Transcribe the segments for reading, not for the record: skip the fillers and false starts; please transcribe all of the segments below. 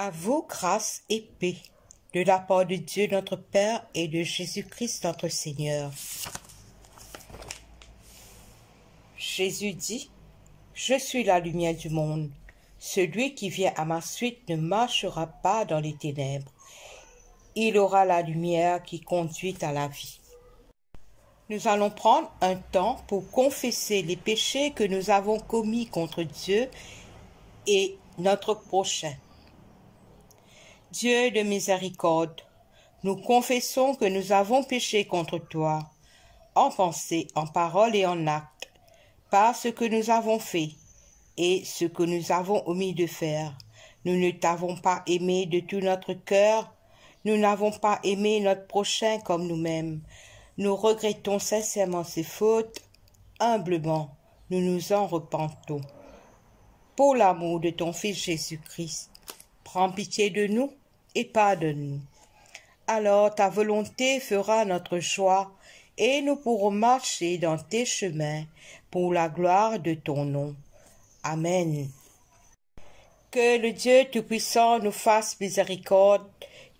À vous, grâce et paix, de la part de Dieu notre Père et de Jésus-Christ notre Seigneur. Jésus dit, « Je suis la lumière du monde. Celui qui vient à ma suite ne marchera pas dans les ténèbres. Il aura la lumière qui conduit à la vie. » Nous allons prendre un temps pour confesser les péchés que nous avons commis contre Dieu et notre prochain. Dieu de miséricorde, nous confessons que nous avons péché contre toi, en pensée, en parole et en acte, par ce que nous avons fait et ce que nous avons omis de faire. Nous ne t'avons pas aimé de tout notre cœur, nous n'avons pas aimé notre prochain comme nous-mêmes. Nous regrettons sincèrement ces fautes, humblement, nous nous en repentons. Pour l'amour de ton Fils Jésus-Christ, prends pitié de nous et pardonne-nous. Alors ta volonté fera notre joie et nous pourrons marcher dans tes chemins pour la gloire de ton nom. Amen. Que le Dieu Tout-Puissant nous fasse miséricorde,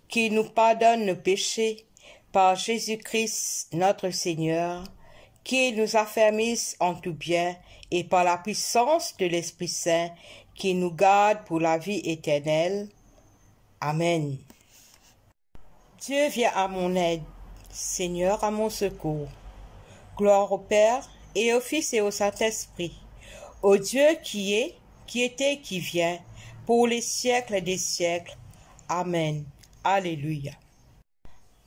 qu'il nous pardonne nos péchés, par Jésus-Christ notre Seigneur, qu'il nous affermisse en tout bien, et par la puissance de l'Esprit Saint, qu'il nous garde pour la vie éternelle. Amen. Dieu vient à mon aide, Seigneur à mon secours. Gloire au Père, et au Fils et au Saint-Esprit, au Dieu qui est, qui était, qui vient, pour les siècles des siècles. Amen. Alléluia.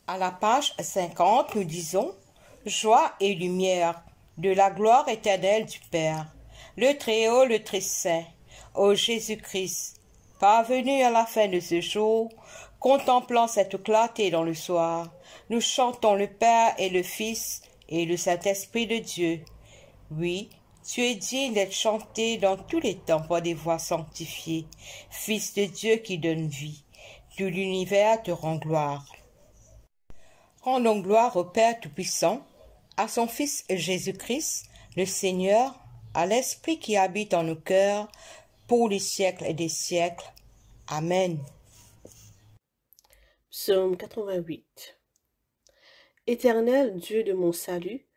À la page 50, nous disons « Joie et lumière de la gloire éternelle du Père, le Très-Haut, le Très-Saint, ô Jésus-Christ, parvenu à la fin de ce jour, contemplant cette clarté dans le soir, nous chantons le Père et le Fils et le Saint-Esprit de Dieu. Oui, tu es digne d'être chanté dans tous les temps par des voix sanctifiées, Fils de Dieu qui donne vie. Tout l'univers te rend gloire. Rendons gloire au Père Tout-Puissant, à son Fils Jésus-Christ, le Seigneur, à l'Esprit qui habite en nos cœurs, pour les siècles des siècles. Amen. Psaume 88. Éternel Dieu de mon salut,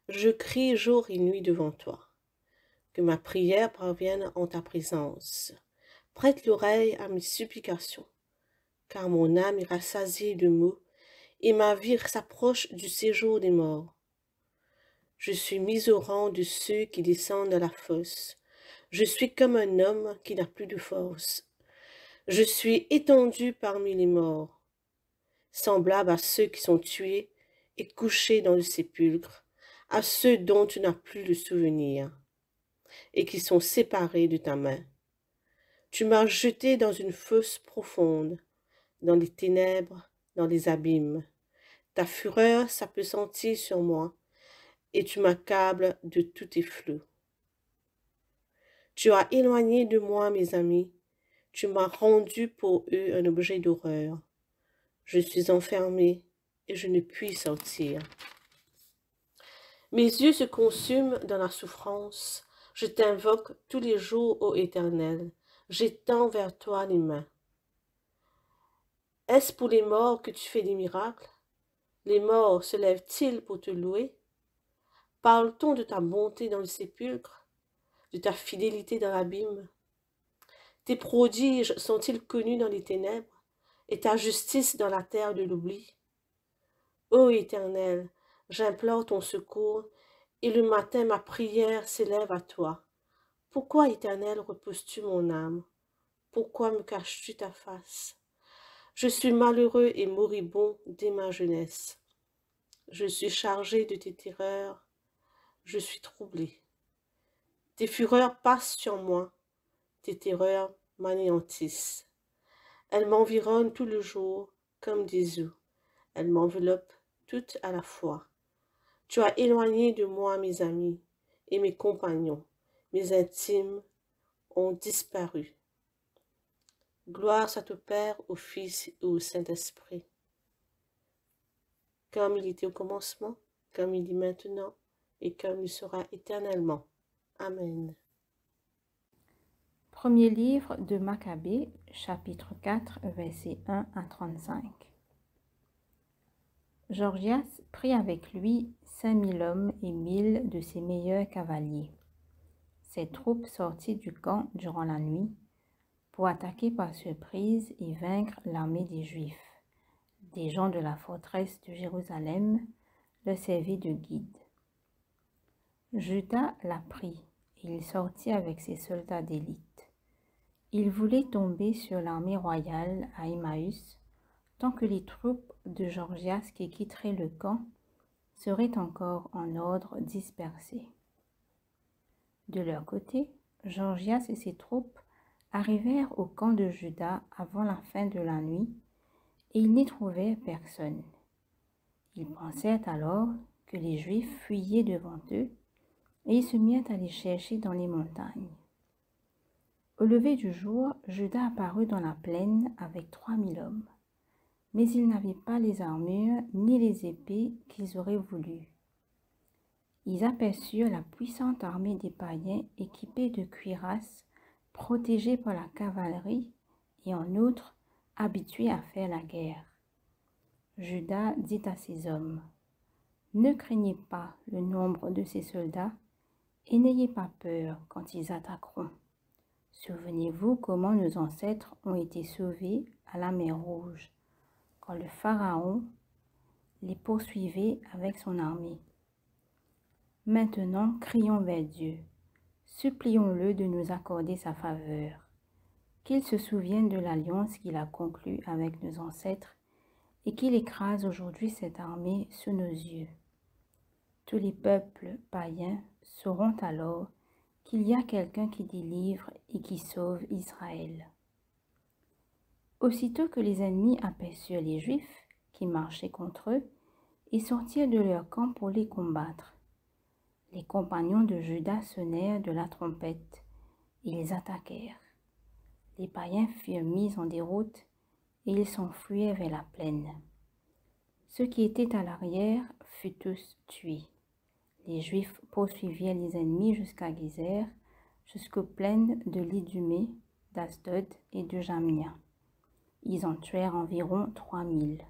je crie jour et nuit devant toi. Que ma prière parvienne en ta présence. Prête l'oreille à mes supplications, car mon âme est rassasiée de maux, et ma vie s'approche du séjour des morts. Je suis mis au rang de ceux qui descendent à la fosse. Je suis comme un homme qui n'a plus de force. Je suis étendu parmi les morts, semblable à ceux qui sont tués et couchés dans le sépulcre, à ceux dont tu n'as plus le souvenir, et qui sont séparés de ta main. Tu m'as jeté dans une fosse profonde, dans les ténèbres, dans les abîmes. Ta fureur s'appesantit sur moi, et tu m'accables de tous tes flots. Tu as éloigné de moi mes amis, tu m'as rendu pour eux un objet d'horreur. Je suis enfermé et je ne puis sortir. Mes yeux se consument dans la souffrance. Je t'invoque tous les jours, ô Éternel. J'étends vers toi les mains. Est-ce pour les morts que tu fais des miracles? Les morts se lèvent-ils pour te louer? Parle-t-on de ta bonté dans le sépulcre, de ta fidélité dans l'abîme? Tes prodiges sont-ils connus dans les ténèbres, et ta justice dans la terre de l'oubli? Ô Éternel, j'implore ton secours, et le matin ma prière s'élève à toi. Pourquoi, Éternel, reposes-tu mon âme? Pourquoi me caches-tu ta face? Je suis malheureux et moribond dès ma jeunesse. Je suis chargé de tes terreurs, je suis troublé. Tes fureurs passent sur moi, tes terreurs m'anéantissent. Elles m'environnent tout le jour comme des eaux, elles m'enveloppent toutes à la fois. Tu as éloigné de moi mes amis et mes compagnons, mes intimes ont disparu. Gloire soit au Père, au Fils et au Saint-Esprit, comme il était au commencement, comme il est maintenant, et comme il sera éternellement. Amen. Premier livre de Maccabée, chapitre 4, versets 1 à 35. Gorgias prit avec lui 5000 hommes et 1000 de ses meilleurs cavaliers. Ces troupes sortirent du camp durant la nuit pour attaquer par surprise et vaincre l'armée des Juifs. Des gens de la forteresse de Jérusalem le servirent de guide. Juda l'apprit et il sortit avec ses soldats d'élite. Il voulait tomber sur l'armée royale à Emmaüs, tant que les troupes de Gorgias qui quitteraient le camp seraient encore en ordre dispersées. De leur côté, Gorgias et ses troupes arrivèrent au camp de Juda avant la fin de la nuit, et ils n'y trouvèrent personne. Ils pensèrent alors que les Juifs fuyaient devant eux, et ils se mirent à les chercher dans les montagnes. Au lever du jour, Juda apparut dans la plaine avec 3000 hommes, mais ils n'avaient pas les armures ni les épées qu'ils auraient voulu. Ils aperçurent la puissante armée des païens équipés de cuirasses, protégés par la cavalerie et en outre habitués à faire la guerre. Juda dit à ses hommes, « Ne craignez pas le nombre de ces soldats et n'ayez pas peur quand ils attaqueront. Souvenez-vous comment nos ancêtres ont été sauvés à la mer Rouge, quand le Pharaon les poursuivait avec son armée. Maintenant, crions vers Dieu. Supplions-le de nous accorder sa faveur, qu'il se souvienne de l'alliance qu'il a conclue avec nos ancêtres et qu'il écrase aujourd'hui cette armée sous nos yeux. Tous les peuples païens sauront alors qu'il y a quelqu'un qui délivre et qui sauve Israël. » Aussitôt que les ennemis aperçurent les Juifs qui marchaient contre eux, ils sortirent de leur camp pour les combattre. Les compagnons de Juda sonnèrent de la trompette et ils attaquèrent. Les païens furent mis en déroute et ils s'enfuirent vers la plaine. Ceux qui étaient à l'arrière furent tous tués. Les Juifs poursuivirent les ennemis jusqu'à Gézer, jusqu'aux plaines de l'Idumée, d'Asdod et de Jamnia. Ils en tuèrent environ 3000.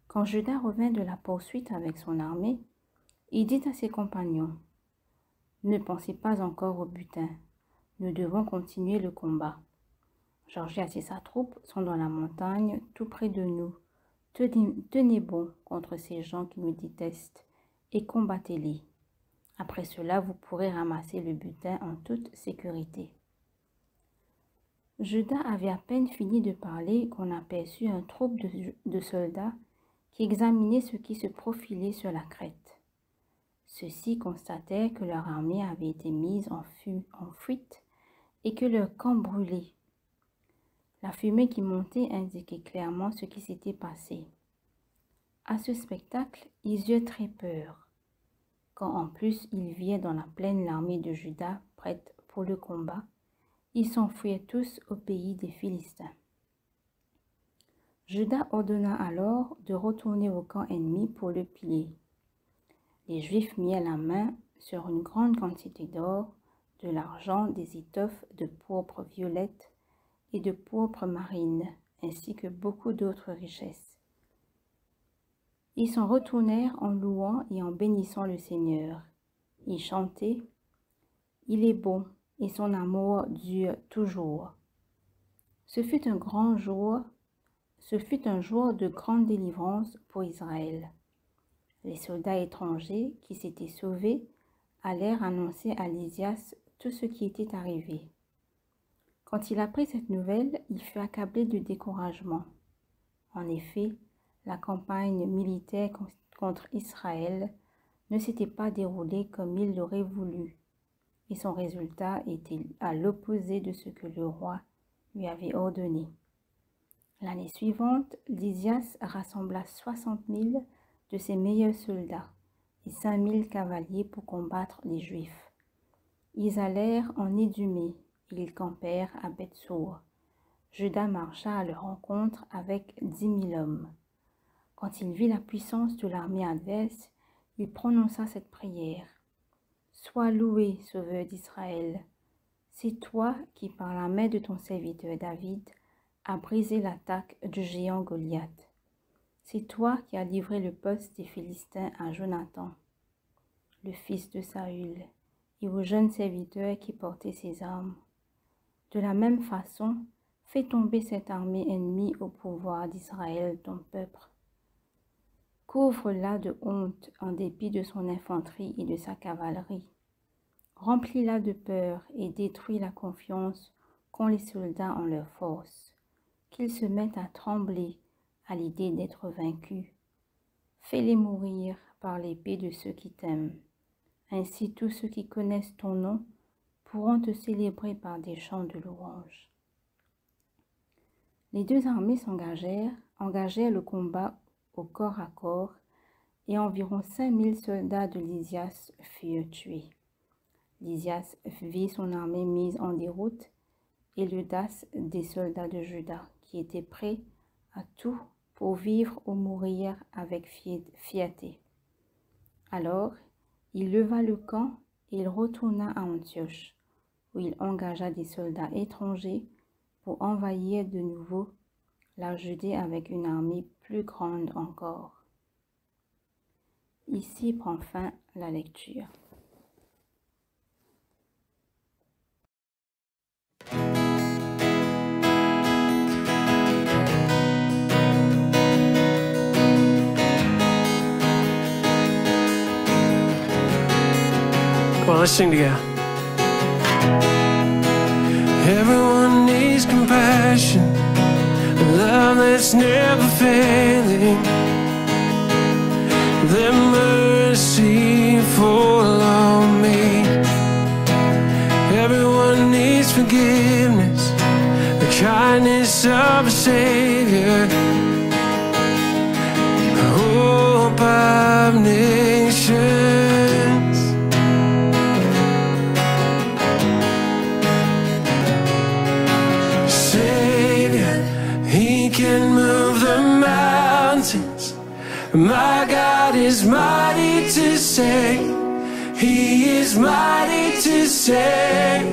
Quand Juda revint de la poursuite avec son armée, il dit à ses compagnons, « Ne pensez pas encore au butin, nous devons continuer le combat. Gorgias et sa troupe sont dans la montagne tout près de nous. Tenez bon contre ces gens qui me détestent et combattez-les. Après cela, vous pourrez ramasser le butin en toute sécurité. » Juda avait à peine fini de parler qu'on aperçut un troupe de soldats qui examinaient ce qui se profilait sur la crête. Ceux-ci constatèrent que leur armée avait été mise en fuite et que leur camp brûlait. La fumée qui montait indiquait clairement ce qui s'était passé. À ce spectacle, ils eurent très peur. Quand en plus ils virent dans la plaine l'armée de Juda prête pour le combat, ils s'enfuirent tous au pays des Philistins. Juda ordonna alors de retourner au camp ennemi pour le piller. Les Juifs mirent la main sur une grande quantité d'or, de l'argent, des étoffes de pourpre violette et de pourpre marine, ainsi que beaucoup d'autres richesses. Ils s'en retournèrent en louant et en bénissant le Seigneur. Ils chantaient « Il est bon et son amour dure toujours. » Ce fut un jour de grande délivrance pour Israël. Les soldats étrangers qui s'étaient sauvés allèrent annoncer à Lysias tout ce qui était arrivé. Quand il apprit cette nouvelle, il fut accablé de découragement. En effet, la campagne militaire contre Israël ne s'était pas déroulée comme il l'aurait voulu, et son résultat était à l'opposé de ce que le roi lui avait ordonné. L'année suivante, Lysias rassembla 60 000 de ses meilleurs soldats et 5000 cavaliers pour combattre les Juifs. Ils allèrent en Idumée et ils campèrent à Beth-Sour. Juda marcha à leur rencontre avec 10 000 hommes. Quand il vit la puissance de l'armée adverse, il prononça cette prière. « Sois loué, Sauveur d'Israël. C'est toi qui, par la main de ton serviteur David, as brisé l'attaque du géant Goliath. C'est toi qui as livré le poste des Philistins à Jonathan, le fils de Saül, et aux jeunes serviteurs qui portaient ses armes. De la même façon, fais tomber cette armée ennemie au pouvoir d'Israël, ton peuple. Couvre-la de honte en dépit de son infanterie et de sa cavalerie. Remplis-la de peur et détruis la confiance qu'ont les soldats en leur force. Qu'ils se mettent à trembler à l'idée d'être vaincus. Fais-les mourir par l'épée de ceux qui t'aiment. Ainsi tous ceux qui connaissent ton nom pourront te célébrer par des chants de louange. Les deux armées engagèrent le combat au corps à corps, et environ 5000 soldats de Lysias furent tués. Lysias vit son armée mise en déroute et l'audace des soldats de Juda, qui étaient prêts à tout pour vivre ou mourir avec fierté. Alors, il leva le camp et il retourna à Antioche, où il engagea des soldats étrangers pour envahir de nouveau la Judée avec une armée plus grande encore. Ici prend fin la lecture. Come on, let's sing together. Everyone needs compassion, a love that's never failing. Let mercy fall on me. Everyone needs forgiveness, the kindness of a Savior, the hope of nations. Can move the mountains. My God is mighty to save. He is mighty to save.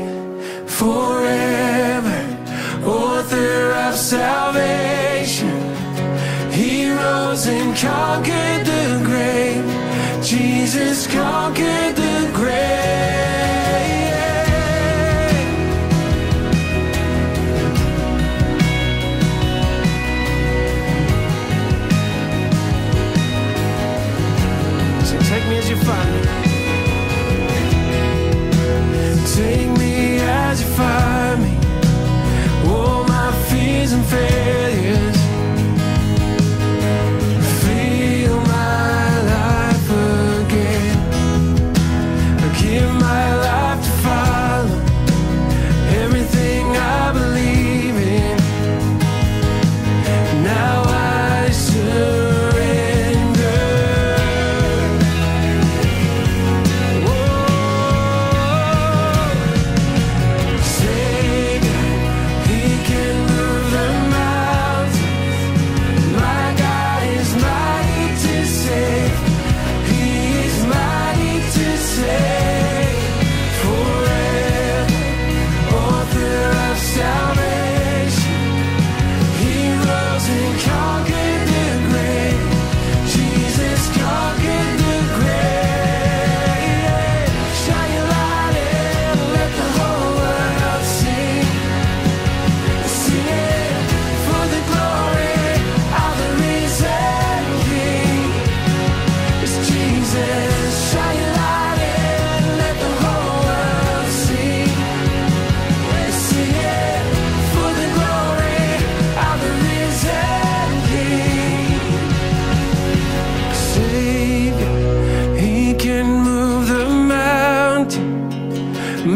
Forever, author of salvation. He rose and conquered the grave. Jesus conquered the grave. Take me as you find me. Take me as you find me. All my fears and failures. Feel my life again. I give my life to follow everything I believe in. Now I surrender.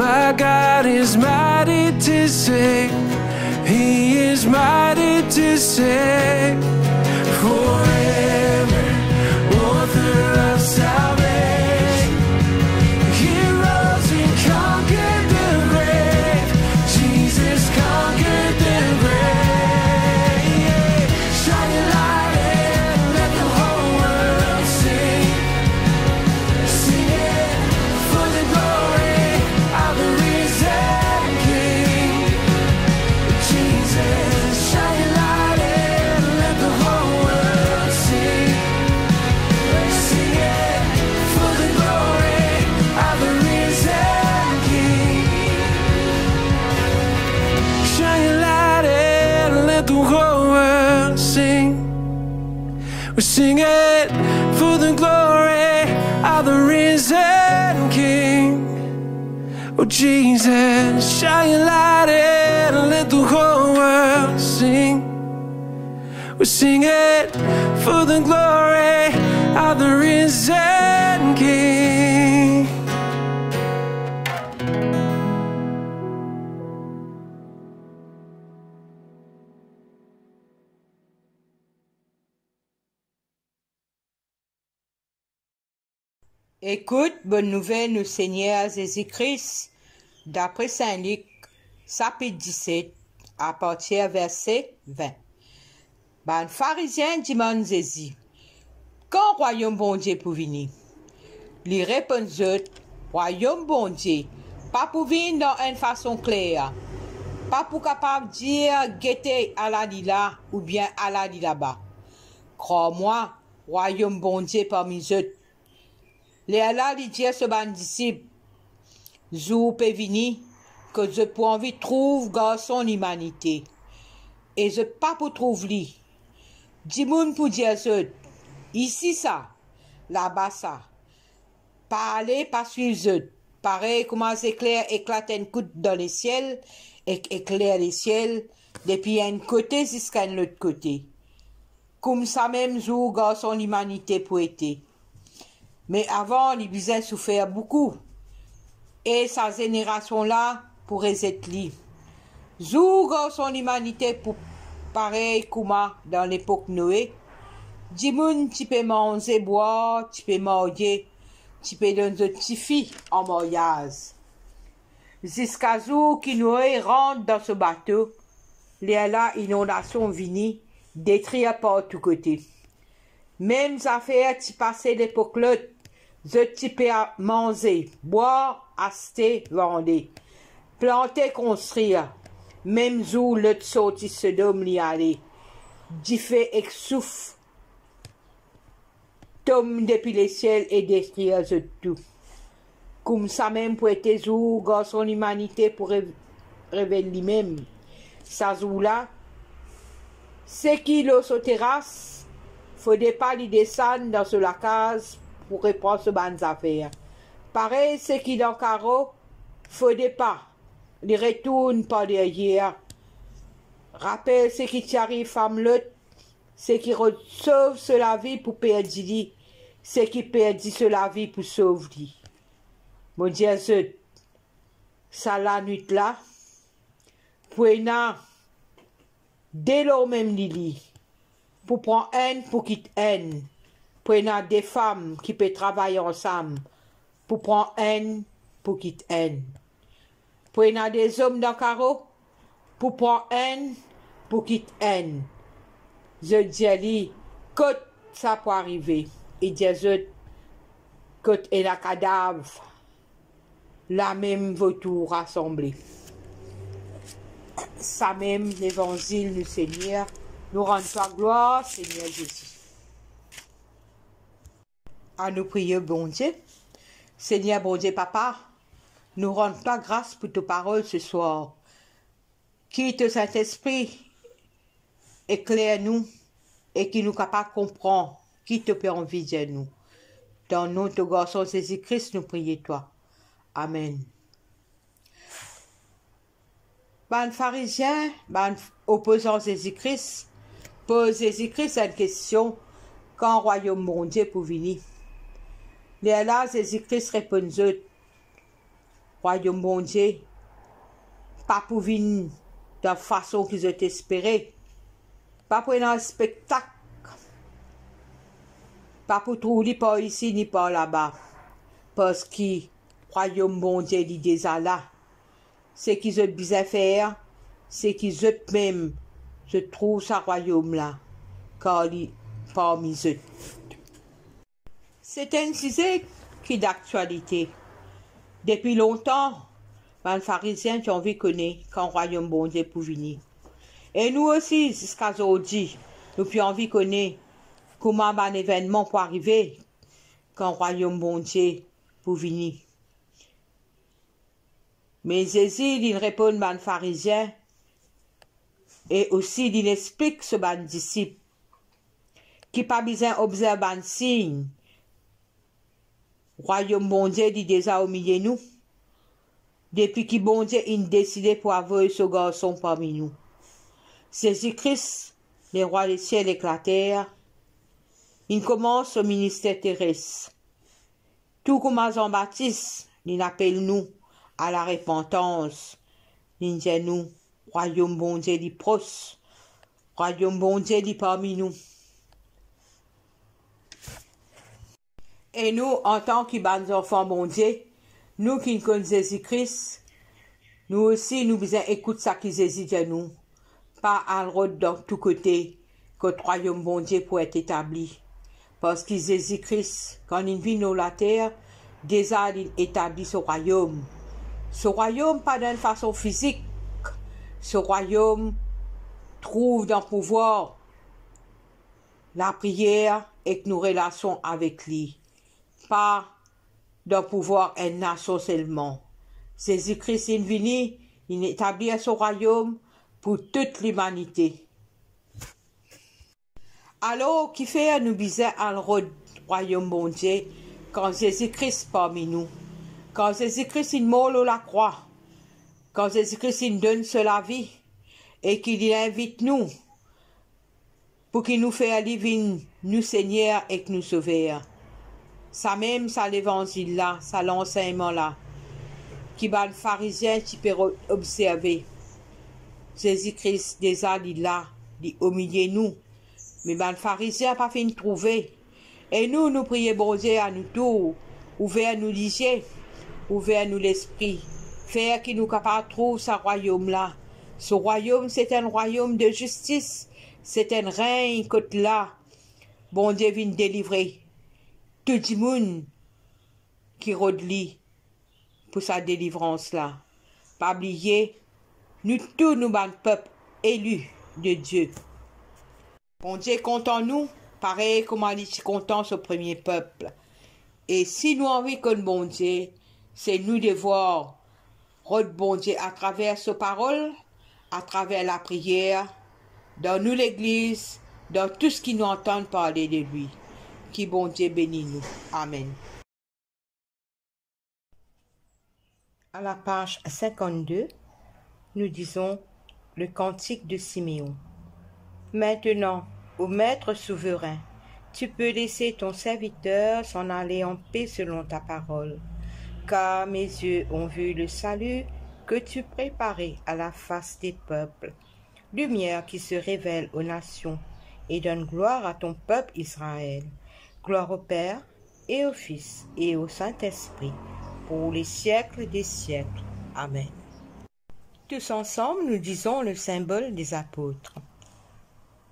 My God is mighty to save. He is mighty to save. Forever, author of salvation. He rose and conquered the grave. Jesus conquered the grave. Shine your light and let the whole world sing. Sing it for the glory of the risen King. it for the glory of the risen King. Oh Jesus, shine your light and let the whole world sing. We sing it for the glory of the risen King. Écoute, bonne nouvelle, nous Seigneur Jésus-Christ, d'après Saint Luc, chapitre 17, à partir verset 20. Ben, pharisien demande Jésus, quand royaume bon Dieu pour venir? Lui répond royaume bon Dieu, pas pour venir dans une façon claire, pas pour capable dire guetter à la là ou bien à la là-bas. Crois-moi, royaume bon Dieu parmi eux. Les là, il dit à ce ban disciple, Zou peut venir, que je peux envie trouve garçon l'humanité. Et je pas pour trouve lui. Dis moun pour dire ce, ici ça, là-bas ça. Pas aller, pas suivre ce. Pareil, comment éclair éclate un coup dans les ciels, et éclaire les ciels, depuis un côté jusqu'à l'autre côté. Comme ça même, Zou garçon l'humanité pour être. Mais avant, il besoin souffert beaucoup. Et sa génération-là pourrait être libre. Zouga son humanité pour pareil comme dans l'époque Noé. Dimoun, tu peux manger, boire, tu peux marier, tu peux donner une petite fille en mariage. Jusqu'à jour qui Noé rentre dans ce bateau, là, inondation vini, détruire par tous côtés. Même affaires, tu passais l'époque là, tu peux manger, boire, acheter, vendre, planter, construire. Même jour, le sorti se donne l'y aller. Diffé et souffle, tombe depuis les ciels et détruire tout. Comme ça même pour être jour, garçon l'humanité pour révéler lui-même. Ça jour là, c'est qui l'eau sur terrasse, faudrait pas lui descendre dans la case pour reprendre ce bonnes affaires. Pareil, c'est qui dans le carreau, faudrait pas. Il retourne par derrière. Rappelle ce qui t'arrive, femme l'autre, c'est qui sauve la vie pour perdre lui, c'est qui perd la vie pour sauver lui. Mon Dieu, ça la nuit là, pour dès lors même Lili, pour prendre haine pour quitter haine, pour des femmes qui peuvent travailler ensemble, pour prendre haine pour quitter haine. Pour des hommes dans le carreau, pour prendre haine, pour quitter haine. Je dis à lui, quand ça peut arriver, il dit à eux, quand il y a un cadavre, la même vautour rassemblée. Ça même, l'évangile du Seigneur, nous rend ta gloire, Seigneur Jésus. À nous prier, bon Dieu. Seigneur, bon Dieu, Papa, nous rendons ta grâce pour tes paroles ce soir. Quitte le Saint-Esprit, éclaire-nous et qui nous capable de comprendre qui te peut envie de nous. Dans notre garçon Jésus-Christ, nous prions toi. Amen. Ben pharisien, ben opposant Jésus-Christ, pose Jésus-Christ une question, quand royaume mon Dieu pour venir? Et là, Jésus-Christ répond, royaume mon Dieu, pas pour venir de la façon qu'ils ont espéré, pas pour un spectacle, pas pour trouver par ici ni par là-bas, parce que royaume bon Dieu dit déjà là, c'est qu'ils ont besoin de faire, c'est qu'ils ont même, je trouve ce royaume-là, car il parmi eux. C'est un sujet qui est d'actualité. Depuis longtemps, les pharisiens qui ont vu connaître quand le royaume bon Dieu pour venir. Et nous aussi, jusqu'à aujourd'hui, nous avons envie connaître comment un événement peut arriver quand le royaume bon Dieu pour venir. Mais Jésus, il répond aux pharisiens et aussi il explique ce ban disciple qui pas besoin observer un signe. Royaume bon Dieu dit déjà au milieu de nous. Depuis que bon Dieu a décidé pour avoir ce garçon parmi nous. Jésus-Christ, le roi des ciels et de la terre, il commence au ministère terrestre. Tout comme Jean-Baptiste, il appelle nous à la repentance. Il dit nous, royaume bon Dieu dit proche, royaume bon Dieu dit parmi nous. Et nous, en tant que bons enfants bon Dieu, nous qui connaissons Jésus-Christ, nous aussi, nous besoin écouter ça qui Jésus dit nous. Pas à l'autre dans tous côtés, que le royaume bon Dieu peut être établi. Parce que Jésus-Christ, quand il vit dans la terre, déjà il établit ce royaume. Ce royaume, pas d'une façon physique. Ce royaume trouve dans le pouvoir la prière et nos relations avec lui. Pas dans le pouvoir une nation seulement. Jésus-Christ est venu, il établit ce royaume pour toute l'humanité. Alors, qui fait nous besoin à le royaume bon Dieu quand Jésus-Christ parmi nous? Quand Jésus-Christ il mort à la croix, quand Jésus-Christ il donne la vie et qu'il invite nous pour qu'il nous fasse vivre nous Seigneur et que nous sauveur. Ça même, ça l'évangile là, ça l'enseignement là, qui va le pharisien qui peut observer. Jésus-Christ déjà il là, il au milieu de nous. Mais le pharisien n'a pas fini de trouver. Et nous prions bon Dieu à nous tous, ouvert nous les yeux, ouvert nous l'esprit, faire qu'il nous capable de trouver ce royaume-là. Ce royaume, c'est un royaume de justice, c'est un règne que là, bon Dieu vient délivrer tout le monde qui redlit pour sa délivrance-là. Pas oublier, nous tous nous sommes peuple élu de Dieu. Bon Dieu est content nous, pareil comme il est content ce premier peuple. Et si nous envie que le bon Dieu, c'est nous de voir le bon Dieu à travers sa parole, à travers la prière, dans nous l'église, dans tout ce qui nous entend parler de lui. Qui bon Dieu bénit nous. Amen. À la page 52, nous disons le cantique de Siméon. Maintenant, ô Maître souverain, tu peux laisser ton serviteur s'en aller en paix selon ta parole, car mes yeux ont vu le salut que tu préparais à la face des peuples, lumière qui se révèle aux nations et donne gloire à ton peuple Israël. Gloire au Père et au Fils et au Saint-Esprit, pour les siècles des siècles. Amen. Tous ensemble, nous disons le symbole des apôtres.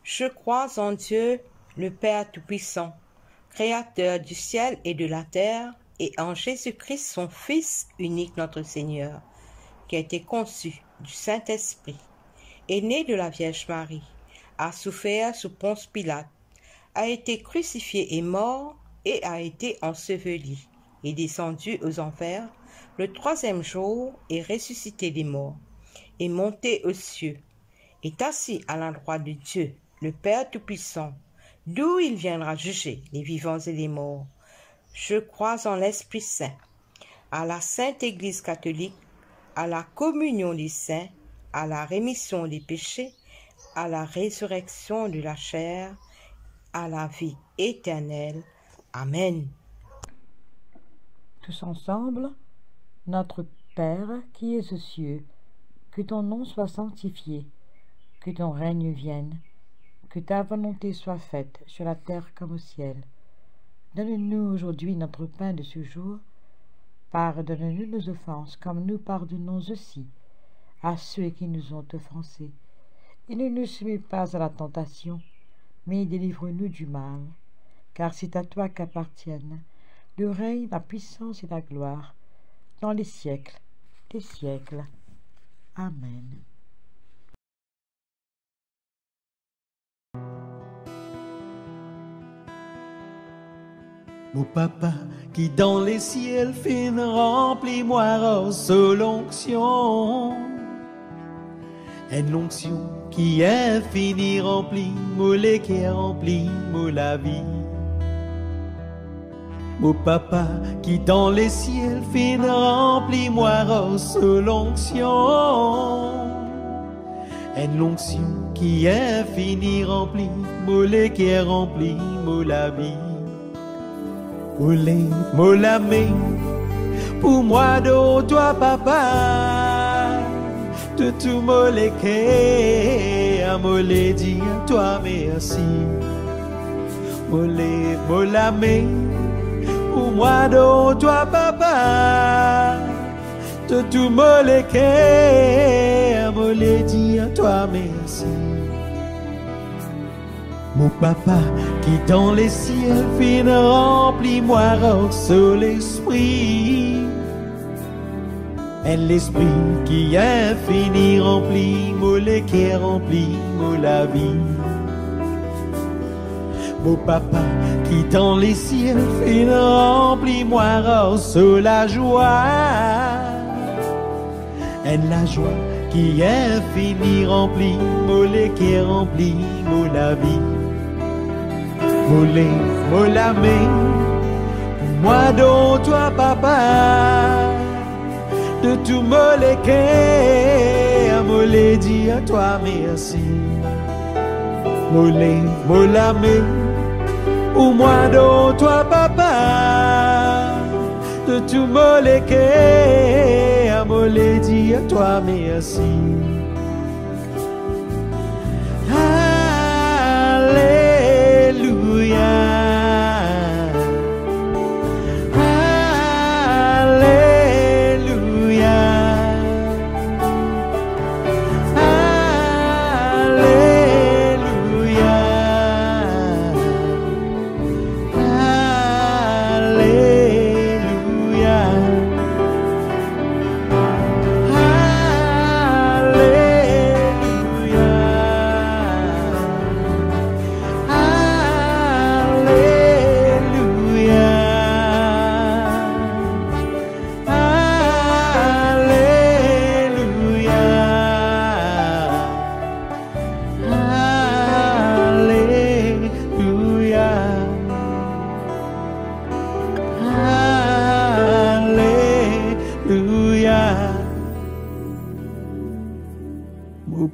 Je crois en Dieu, le Père Tout-Puissant, Créateur du ciel et de la terre, et en Jésus-Christ, son Fils unique, notre Seigneur, qui a été conçu du Saint-Esprit, est né de la Vierge Marie, a souffert sous Ponce Pilate, a été crucifié et mort, et a été enseveli, est descendu aux enfers, le troisième jour est ressuscité des morts, est monté aux cieux, est assis à l'endroit de Dieu, le Père Tout-Puissant, d'où il viendra juger les vivants et les morts. Je crois en l'Esprit Saint, à la Sainte Église catholique, à la communion des saints, à la rémission des péchés, à la résurrection de la chair, à la vie éternelle. Amen. Tous ensemble, notre Père qui es aux cieux, que ton nom soit sanctifié, que ton règne vienne, que ta volonté soit faite sur la terre comme au ciel. Donne-nous aujourd'hui notre pain de ce jour. Pardonne-nous nos offenses, comme nous pardonnons aussi à ceux qui nous ont offensés. Et ne nous soumets pas à la tentation, mais délivre-nous du mal. Car c'est à toi qu'appartiennent le règne, la puissance et la gloire, dans les siècles des siècles. Amen. Mon papa qui dans les ciels fin remplis-moi sous l'onction. Une onction qui est infinie remplit, mollet qui est rempli, mot la vie. Mon papa qui dans les ciels fin rempli, moi reçois l'onction. Une onction qui est infinie remplie, mollet qui est rempli, mot la vie. Mollet, mot la main, pour moi de toi papa, de tout mollet qui a mollet dit à toi merci. Mollet, mot la main, pour moi de toi papa, de tout mollet qui a mollet dit à toi merci. Mon papa qui dans les ciels fin remplis-moi reçois l'esprit. Et l'esprit qui est infini rempli, mollet qui est rempli, mot la vie. Mon papa qui dans les ciels fin remplis-moi reçois la joie. Et la joie qui est infinie rempli, mollet qui est rempli, mot la vie. Mollet, mot la main, pour moi de toi papa, de tout mollet qui a mollet dit à toi merci. Mollet, mot la main, pour moi de toi papa, de tout mollet qui a mollet dit à toi merci.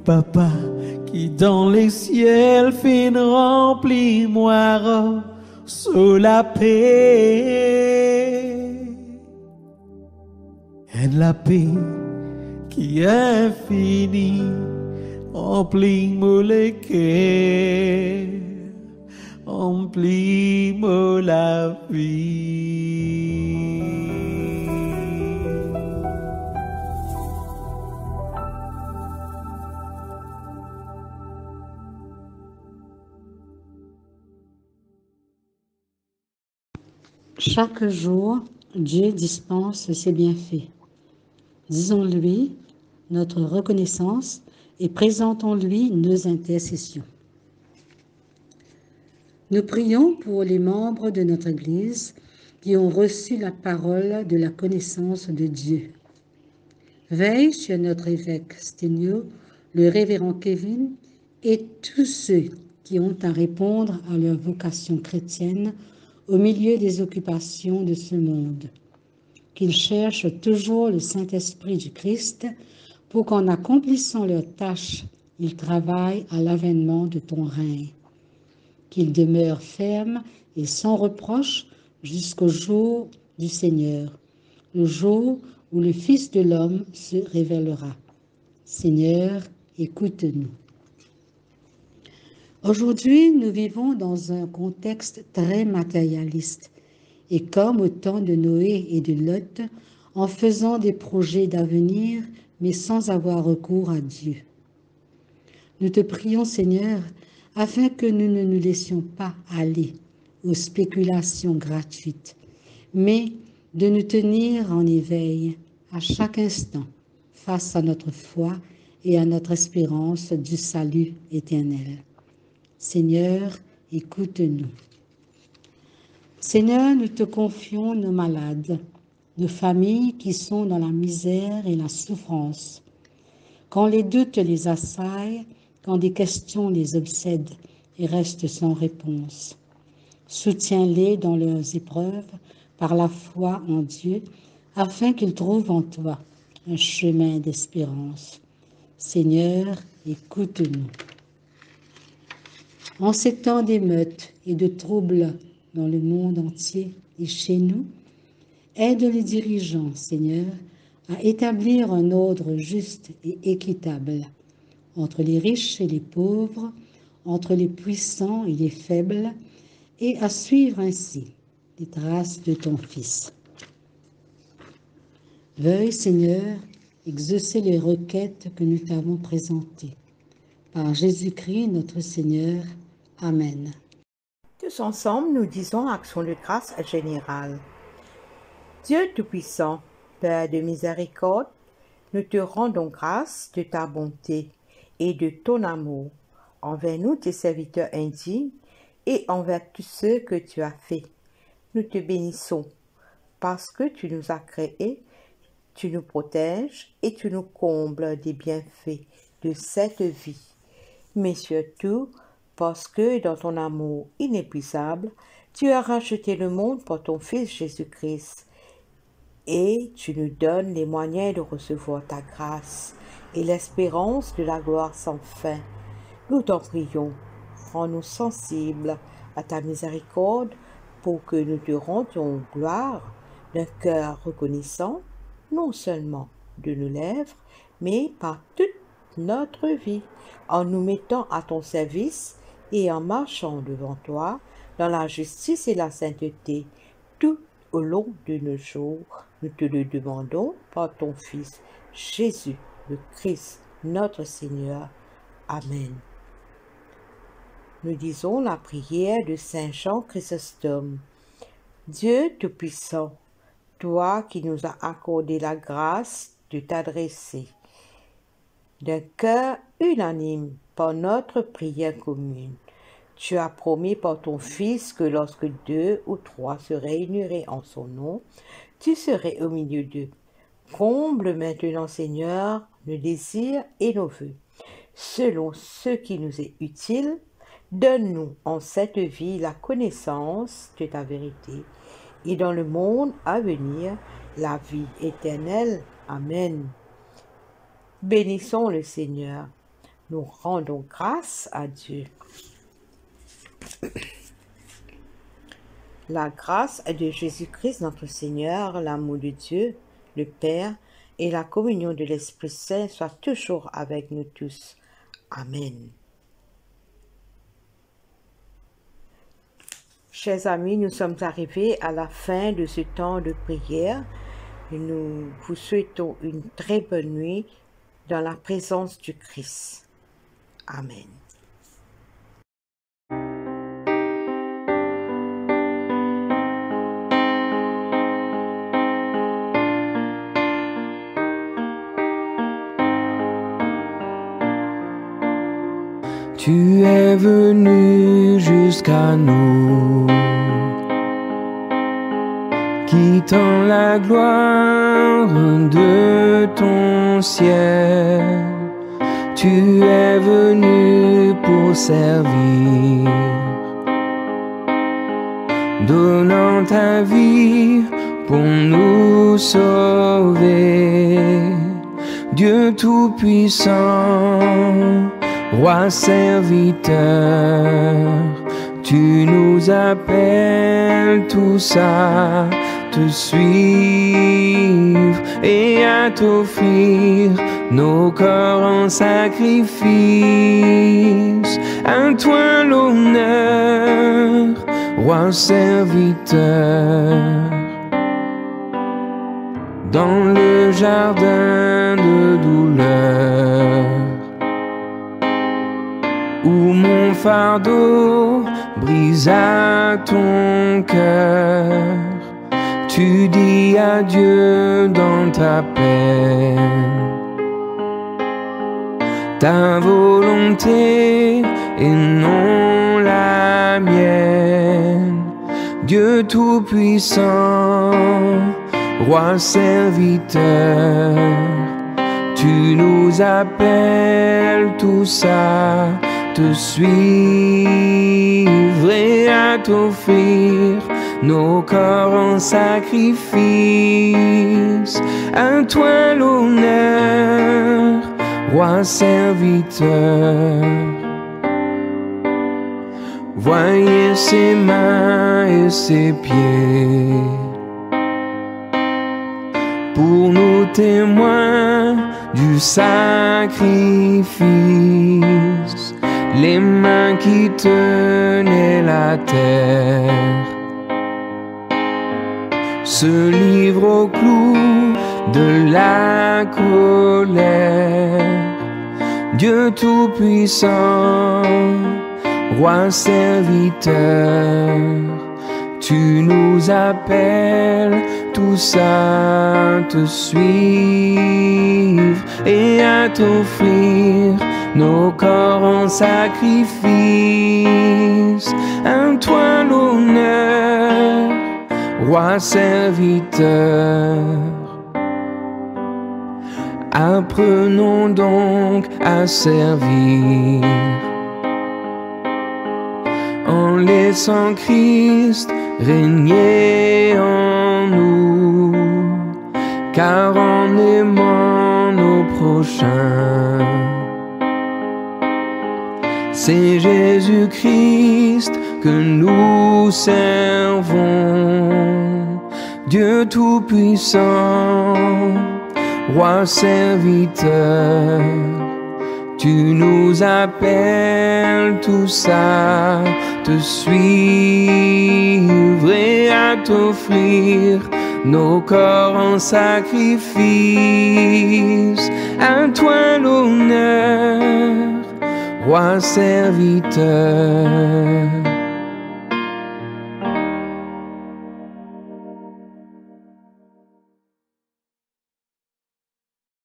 Papa qui dans les ciels fin remplis-moi sous la paix. Et la paix qui est infinie remplis-moi le cœur, remplis-moi la vie. Chaque jour, Dieu dispense ses bienfaits. Disons-lui notre reconnaissance et présentons-lui nos intercessions. Nous prions pour les membres de notre Église qui ont reçu la parole de la connaissance de Dieu. Veille sur notre évêque Sténio, le révérend Kevin et tous ceux qui ont à répondre à leur vocation chrétienne au milieu des occupations de ce monde, qu'ils cherchent toujours le Saint-Esprit du Christ pour qu'en accomplissant leurs tâches, ils travaillent à l'avènement de ton règne, qu'ils demeurent fermes et sans reproche jusqu'au jour du Seigneur, le jour où le Fils de l'homme se révélera. Seigneur, écoute-nous. Aujourd'hui, nous vivons dans un contexte très matérialiste et comme au temps de Noé et de Lot, en faisant des projets d'avenir, mais sans avoir recours à Dieu. Nous te prions, Seigneur, afin que nous ne nous laissions pas aller aux spéculations gratuites, mais de nous tenir en éveil à chaque instant face à notre foi et à notre espérance du salut éternel. Seigneur, écoute-nous. Seigneur, nous te confions nos malades, nos familles qui sont dans la misère et la souffrance. Quand les doutes les assaillent, quand des questions les obsèdent et restent sans réponse. Soutiens-les dans leurs épreuves par la foi en Dieu, afin qu'ils trouvent en toi un chemin d'espérance. Seigneur, écoute-nous. En ces temps d'émeutes et de troubles dans le monde entier et chez nous, aide les dirigeants, Seigneur, à établir un ordre juste et équitable entre les riches et les pauvres, entre les puissants et les faibles, et à suivre ainsi les traces de ton Fils. Veuille, Seigneur, exaucer les requêtes que nous t'avons présentées. Par Jésus-Christ, notre Seigneur. Amen. Tous ensemble, nous disons action de grâce générale. Dieu Tout-Puissant, Père de miséricorde, nous te rendons grâce de ta bonté et de ton amour envers nous, tes serviteurs indignes, et envers tous ceux que tu as faits. Nous te bénissons parce que tu nous as créés, tu nous protèges et tu nous combles des bienfaits de cette vie. Mais surtout, parce que dans ton amour inépuisable, tu as racheté le monde par ton Fils Jésus-Christ et tu nous donnes les moyens de recevoir ta grâce et l'espérance de la gloire sans fin. Nous t'en prions, rends-nous sensibles à ta miséricorde pour que nous te rendions gloire d'un cœur reconnaissant, non seulement de nos lèvres, mais par toute notre vie, en nous mettant à ton service et en marchant devant toi dans la justice et la sainteté tout au long de nos jours. Nous te le demandons par ton Fils Jésus le Christ, notre Seigneur. Amen. Nous disons la prière de Saint Jean Chrysostome. Dieu Tout-Puissant, toi qui nous as accordé la grâce de t'adresser d'un cœur unanime par notre prière commune, tu as promis par ton Fils que lorsque 2 ou 3 se réuniraient en son nom, tu serais au milieu d'eux. Comble maintenant, Seigneur, nos désirs et nos vœux, selon ce qui nous est utile. Donne-nous en cette vie la connaissance de ta vérité et dans le monde à venir la vie éternelle. Amen. Bénissons le Seigneur. Nous rendons grâce à Dieu. La grâce de Jésus-Christ notre Seigneur, l'amour de Dieu, le Père et la communion de l'Esprit Saint soient toujours avec nous tous. Amen. Chers amis, nous sommes arrivés à la fin de ce temps de prière. Nous vous souhaitons une très bonne nuit dans la présence du Christ. Amen. Tu es venu jusqu'à nous, quittant la gloire de ton ciel. Tu es venu pour servir, donnant ta vie pour nous sauver. Dieu Tout-Puissant, Roi serviteur, tu nous appelles tous à te suivre et à t'offrir nos corps en sacrifice. À toi l'honneur, Roi serviteur. Dans le jardin de douleur, où mon fardeau brisa ton cœur, tu dis adieu dans ta peine. Ta volonté et non la mienne. Dieu Tout-Puissant, Roi serviteur, tu Tu nous appelles tous à te suivre et à t'offrir nos corps en sacrifice. À toi l'honneur, roi serviteur. Voyez ses mains et ses pieds, pour nous témoins du sacrifice, les mains qui tenaient la terre se livrent au clou de la colère. Dieu Tout-Puissant, Roi serviteur, tu nous appelles tous à te suivre et à t'offrir nos corps en sacrifice. À toi l'honneur, Roi serviteur. Apprenons donc à servir en laissant Christ régner en nous, car en aimant nos prochains, c'est Jésus-Christ que nous servons. Dieu Tout-Puissant, Roi serviteur, tu nous appelles tous à te suivre et à t'offrir nos corps en sacrifice. À toi l'honneur, Roi serviteur.